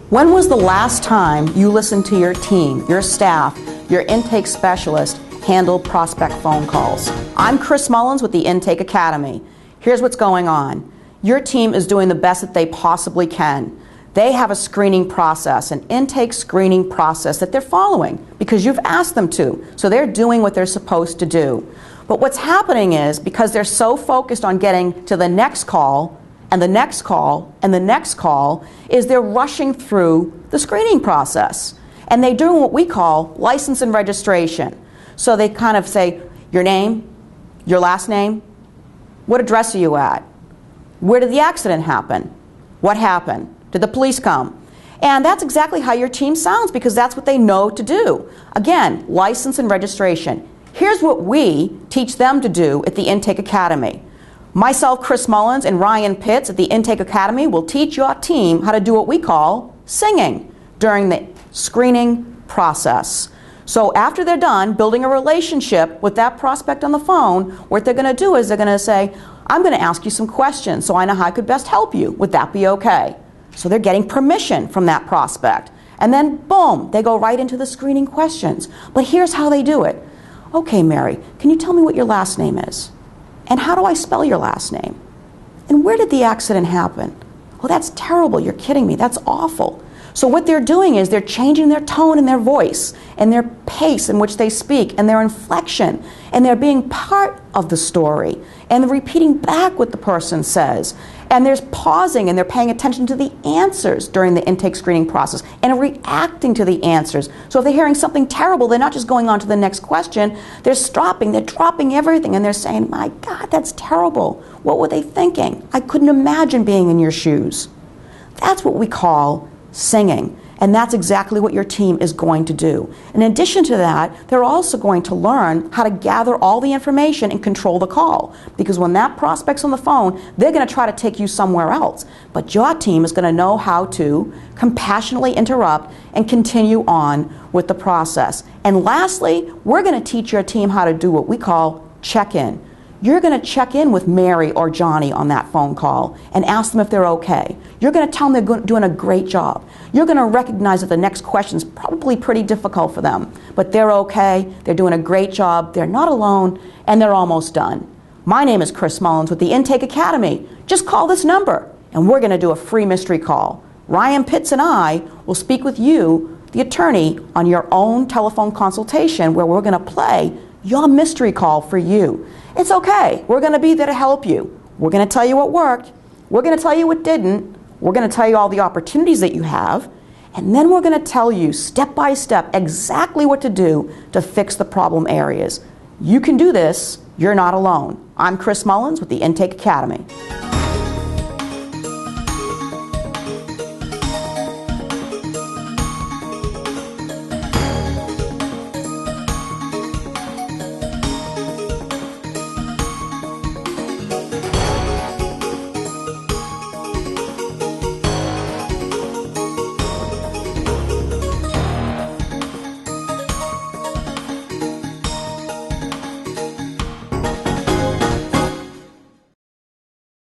When was the last time you listened to your team, your staff, your intake specialist handle prospect phone calls? I'm Chris Mullins with the Intake Academy. Here's what's going on. Your team is doing the best that they possibly can. They have a screening process, an intake screening process that they're following because you've asked them to. So they're doing what they're supposed to do. But what's happening is, because they're so focused on getting to the next call and the next call and the next call, is they're rushing through the screening process. And they're doing what we call license and registration. So they kind of say, your name, your last name, what address are you at? Where did the accident happen? What happened? Did the police come? And that's exactly how your team sounds, because that's what they know to do. Again, license and registration. Here's what we teach them to do at the Intake Academy. Myself, Chris Mullins, and Ryan Pitts at the Intake Academy will teach your team how to do what we call singing during the screening process. So after they're done building a relationship with that prospect on the phone, what they're going to do is they're going to say, I'm going to ask you some questions so I know how I could best help you. Would that be okay? So they're getting permission from that prospect. And then, boom, they go right into the screening questions. But here's how they do it. Okay, Mary, can you tell me what your last name is? And how do I spell your last name? And where did the accident happen? Oh, that's terrible. You're kidding me. That's awful. So what they're doing is they're changing their tone and their voice and their pace in which they speak and their inflection, and they're being part of the story, and they're repeating back what the person says, and there's pausing, and they're paying attention to the answers during the intake screening process and reacting to the answers. So if they're hearing something terrible, they're not just going on to the next question, they're stopping, they're dropping everything, and they're saying, my God, that's terrible. What were they thinking? I couldn't imagine being in your shoes. That's what we call singing, and that's exactly what your team is going to do. In addition to that, they're also going to learn how to gather all the information and control the call, because when that prospect's on the phone, they're going to try to take you somewhere else, but your team is going to know how to compassionately interrupt and continue on with the process. And lastly, we're going to teach your team how to do what we call check-in. You're going to check in with Mary or Johnny on that phone call and ask them if they're okay. You're going to tell them they're doing a great job. You're going to recognize that the next question is probably pretty difficult for them, but they're okay, they're doing a great job, they're not alone, and they're almost done. My name is Chris Mullins with the Intake Academy. Just call this number, and we're going to do a free mystery call. Ryan Pitts and I will speak with you, the attorney, on your own telephone consultation, where we're going to play your mystery call for you. It's okay. We're going to be there to help you. We're going to tell you what worked. We're going to tell you what didn't. We're going to tell you all the opportunities that you have. And then we're going to tell you step by step exactly what to do to fix the problem areas. You can do this. You're not alone. I'm Chris Mullins with the Intake Academy.